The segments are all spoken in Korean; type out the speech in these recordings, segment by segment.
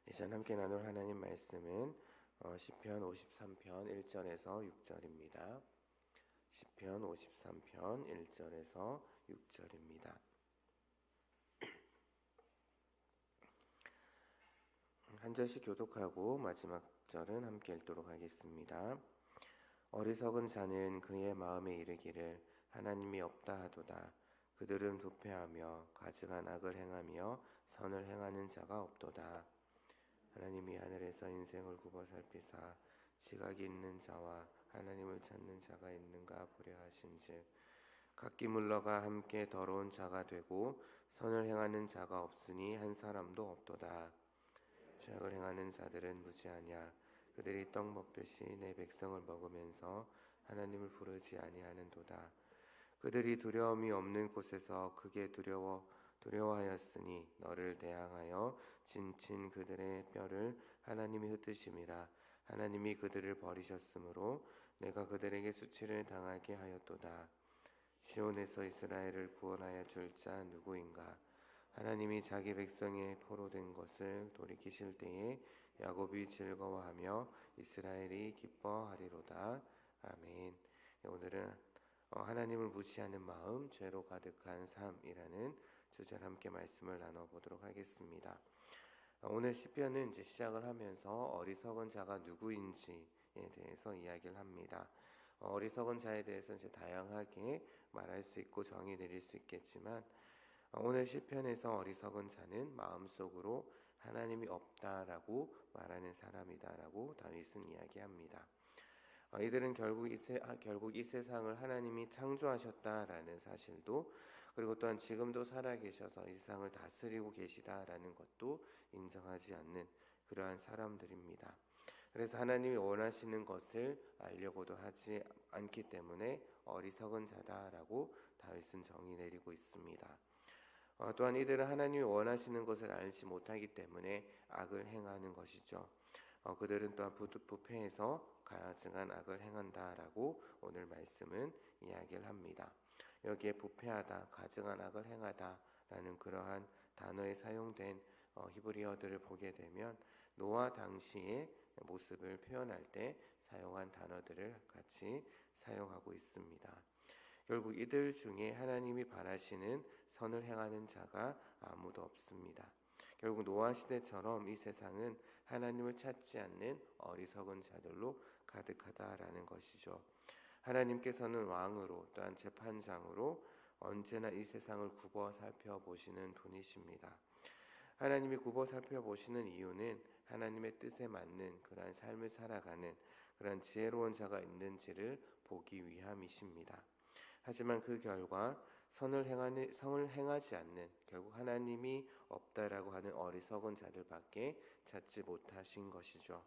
이 시간 함께 나눌 하나님 말씀은 시편 53편 1절에서 6절입니다. 시편 53편 1절에서 6절입니다. 한 절씩 교독하고 마지막 절은 함께 읽도록 하겠습니다. 어리석은 자는 그의 마음에 이르기를 하나님이 없다 하도다. 그들은 부패하며 가증한 악을 행하며 선을 행하는 자가 없도다. 하나님이 하늘에서 인생을 굽어 살피사 지각이 있는 자와 하나님을 찾는 자가 있는가 보려 하신즉 각기 물러가 함께 더러운 자가 되고 선을 행하는 자가 없으니 한 사람도 없도다. 죄악을 행하는 자들은 무지하냐. 그들이 떡 먹듯이 내 백성을 먹으면서 하나님을 부르지 아니하는도다. 그들이 두려움이 없는 곳에서 크게 두려워하였으니 너를 대항하여 진친 그들의 뼈를 하나님이 흩으심이라. 하나님이 그들을 버리셨으므로 내가 그들에게 수치를 당하게 하였도다. 시온에서 이스라엘을 구원하여 줄 자 누구인가. 하나님이 자기 백성의 포로된 것을 돌이키실 때에 야곱이 즐거워하며 이스라엘이 기뻐하리로다. 아멘. 오늘은 하나님을 무시하는 마음, 죄로 가득한 삶이라는 주제로 함께 말씀을 나눠보도록 하겠습니다. 오늘 시편은 이제 시작을 하면서 어리석은 자가 누구인지에 대해서 이야기를 합니다. 어리석은 자에 대해서 이제 다양하게 말할 수 있고 정의 내릴 수 있겠지만 오늘 시편에서 어리석은 자는 마음속으로 하나님이 없다라고 말하는 사람이다라고 다윗은 이야기합니다. 이들은 결국 이 세상을 하나님이 창조하셨다라는 사실도, 그리고 또한 지금도 살아계셔서 이 세상을 다스리고 계시다라는 것도 인정하지 않는 그러한 사람들입니다. 그래서 하나님이 원하시는 것을 알려고도 하지 않기 때문에 어리석은 자다라고 다윗은 정의 내리고 있습니다. 또한 이들은 하나님이 원하시는 것을 알지 못하기 때문에 악을 행하는 것이죠. 그들은 또한 부패해서 가증한 악을 행한다라고 오늘 말씀은 이야기를 합니다. 여기에 부패하다, 가증한 악을 행하다라는 그러한 단어에 사용된 히브리어들을 보게 되면 노아 당시의 모습을 표현할 때 사용한 단어들을 같이 사용하고 있습니다. 결국 이들 중에 하나님이 바라시는 선을 행하는 자가 아무도 없습니다. 결국 노아 시대처럼 이 세상은 하나님을 찾지 않는 어리석은 자들로 가득하다라는 것이죠. 하나님께서는 왕으로 또한 재판장으로 언제나 이 세상을 굽어 살펴보시는 분이십니다. 하나님이 굽어 살펴보시는 이유는 하나님의 뜻에 맞는 그러한 삶을 살아가는 그러한 지혜로운 자가 있는지를 보기 위함이십니다. 하지만 그 결과 선을 행하지 않는, 결국 하나님이 없다라고 하는 어리석은 자들밖에 찾지 못하신 것이죠.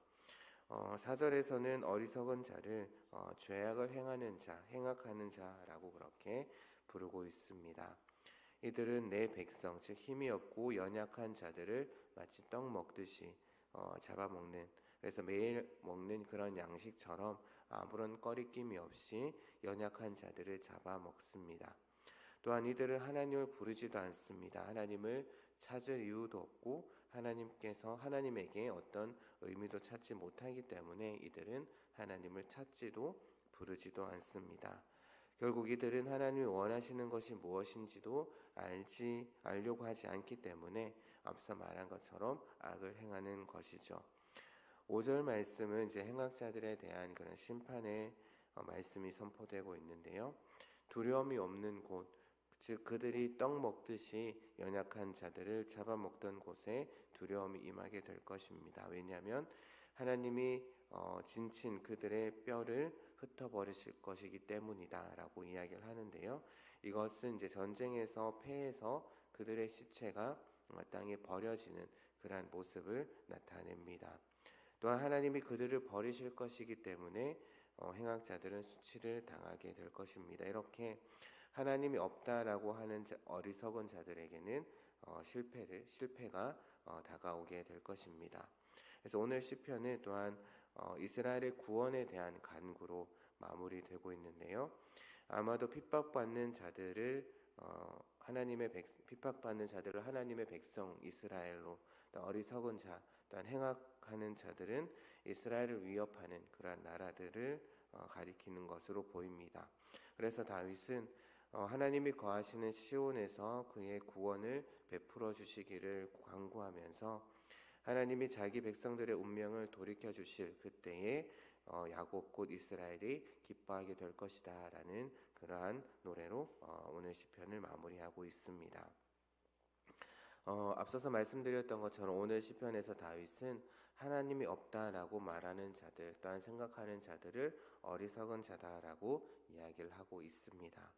4절에서는 어리석은 자를 죄악을 행하는 자, 행악하는 자라고 그렇게 부르고 있습니다. 이들은 내 백성, 즉 힘이 없고 연약한 자들을 마치 떡 먹듯이 잡아먹는, 그래서 매일 먹는 그런 양식처럼 아무런 꺼리낌이 없이 연약한 자들을 잡아먹습니다. 또한 이들은 하나님을 부르지도 않습니다. 하나님을 찾을 이유도 없고 하나님에게 어떤 의미도 찾지 못하기 때문에 이들은 하나님을 찾지도 부르지도 않습니다. 결국 이들은 하나님이 원하시는 것이 무엇인지도 알려고 하지 않기 때문에 앞서 말한 것처럼 악을 행하는 것이죠. 5절 말씀은 이제 행악자들에 대한 그런 심판의 말씀이 선포되고 있는데요. 두려움이 없는 곳, 즉 그들이 떡 먹듯이 연약한 자들을 잡아먹던 곳에 두려움이 임하게 될 것입니다. 왜냐하면 하나님이 진친 그들의 뼈를 흩어버리실 것이기 때문이다라고 이야기를 하는데요. 이것은 이제 전쟁에서 패해서 그들의 시체가 땅에 버려지는 그러한 모습을 나타냅니다. 또한 하나님이 그들을 버리실 것이기 때문에 행악자들은 수치를 당하게 될 것입니다. 이렇게 하나님이 없다라고 하는 어리석은 자들에게는 실패가 다가오게 될 것입니다. 그래서 오늘 시편은 또한 이스라엘의 구원에 대한 간구로 마무리되고 있는데요. 아마도 핍박받는 자들을 하나님의 백성 이스라엘로, 또 어리석은 자, 또한 행악하는 자들은 이스라엘을 위협하는 그러한 나라들을 가리키는 것으로 보입니다. 그래서 다윗은 하나님이 거하시는 시온에서 그의 구원을 베풀어 주시기를 간구하면서 하나님이 자기 백성들의 운명을 돌이켜 주실 그때에 야곱 곧 이스라엘이 기뻐하게 될 것이다 라는 그러한 노래로 오늘 시편을 마무리하고 있습니다. 앞서서 말씀드렸던 것처럼 오늘 시편에서 다윗은 하나님이 없다라고 말하는 자들 또한 생각하는 자들을 어리석은 자다라고 이야기를 하고 있습니다.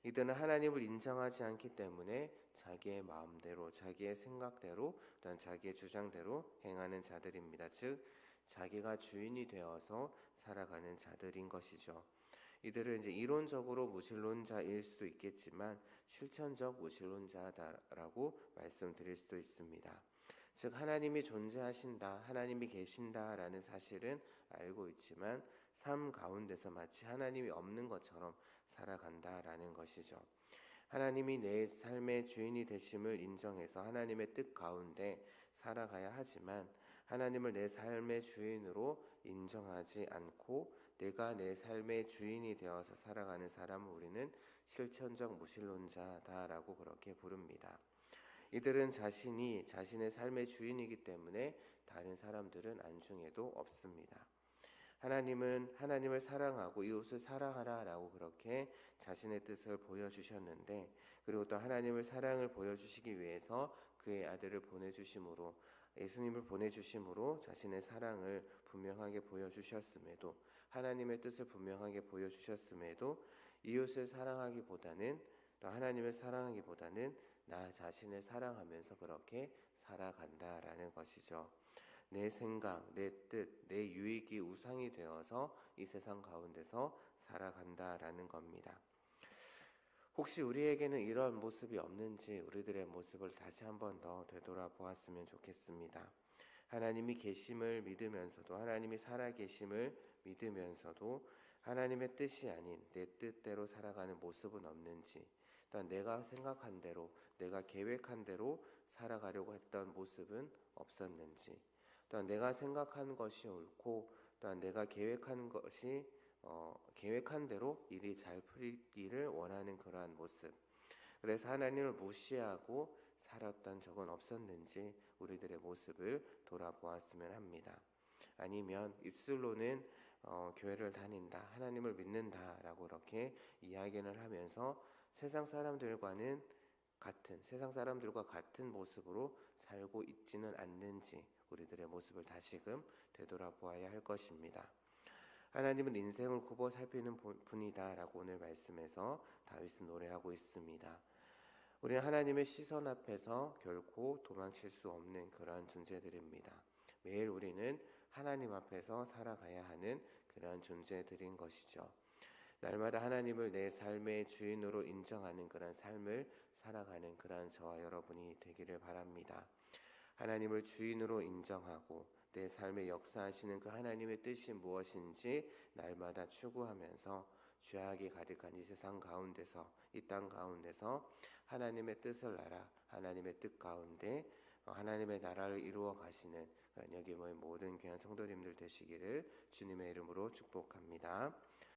이들은 하나님을 인정하지 않기 때문에 자기의 마음대로 자기의 생각대로 또한 자기의 주장대로 행하는 자들입니다. 즉 자기가 주인이 되어서 살아가는 자들인 것이죠. 이들은 이제 이론적으로 무신론자일 수도 있겠지만 실천적 무신론자다라고 말씀드릴 수도 있습니다. 즉 하나님이 존재하신다, 하나님이 계신다라는 사실은 알고 있지만 삶 가운데서 마치 하나님이 없는 것처럼 살아간다라는 것이죠. 하나님이 내 삶의 주인이 되심을 인정해서 하나님의 뜻 가운데 살아가야 하지만 하나님을 내 삶의 주인으로 인정하지 않고 내가 내 삶의 주인이 되어서 살아가는 사람을 우리는 실천적 무신론자다라고 그렇게 부릅니다. 이들은 자신이 자신의 삶의 주인이기 때문에 다른 사람들은 안중에도 없습니다. 하나님은 하나님을 사랑하고 이웃을 사랑하라라고 그렇게 자신의 뜻을 보여주셨는데, 그리고 또 하나님을 사랑을 보여주시기 위해서 그의 아들을 보내주심으로, 예수님을 보내주심으로 자신의 사랑을 분명하게 보여주셨음에도, 하나님의 뜻을 분명하게 보여주셨음에도 이웃을 사랑하기보다는, 또 하나님을 사랑하기보다는 나 자신을 사랑하면서 그렇게 살아간다라는 것이죠. 내 생각, 내 뜻, 내 유익이 우상이 되어서 이 세상 가운데서 살아간다라는 겁니다. 혹시 우리에게는 이런 모습이 없는지 우리들의 모습을 다시 한 번 더 되돌아보았으면 좋겠습니다. 하나님이 계심을 믿으면서도, 하나님이 살아계심을 믿으면서도 하나님의 뜻이 아닌 내 뜻대로 살아가는 모습은 없는지, 또한 내가 생각한 대로, 내가 계획한 대로 살아가려고 했던 모습은 없었는지, 또한 내가 생각한 것이 옳고 또한 내가 계획한 것이 계획한 대로 일이 잘 풀리기를 원하는 그러한 모습, 그래서 하나님을 무시하고 살았던 적은 없었는지 우리들의 모습을 돌아보았으면 합니다. 아니면 입술로는 교회를 다닌다, 하나님을 믿는다라고 이렇게 이야기를 하면서 세상 사람들과 같은 모습으로 살고 있지는 않는지 우리들의 모습을 다시금 되돌아보아야 할 것입니다. 하나님은 인생을 굽어 살피는 분이다라고 오늘 말씀에서 다윗은 노래하고 있습니다. 우리는 하나님의 시선 앞에서 결코 도망칠 수 없는 그러한 존재들입니다. 매일 우리는 하나님 앞에서 살아가야 하는 그러한 존재들인 것이죠. 날마다 하나님을 내 삶의 주인으로 인정하는 그러한 삶을 살아가는 그러한 저와 여러분이 되기를 바랍니다. 하나님을 주인으로 인정하고 내 삶에 역사하시는 그 하나님의 뜻이 무엇인지 날마다 추구하면서 죄악이 가득한 이 세상 가운데서, 이 땅 가운데서 하나님의 뜻을 알아 하나님의 뜻 가운데 하나님의 나라를 이루어 가시는 여기 모인 모든 귀한 성도님들 되시기를 주님의 이름으로 축복합니다.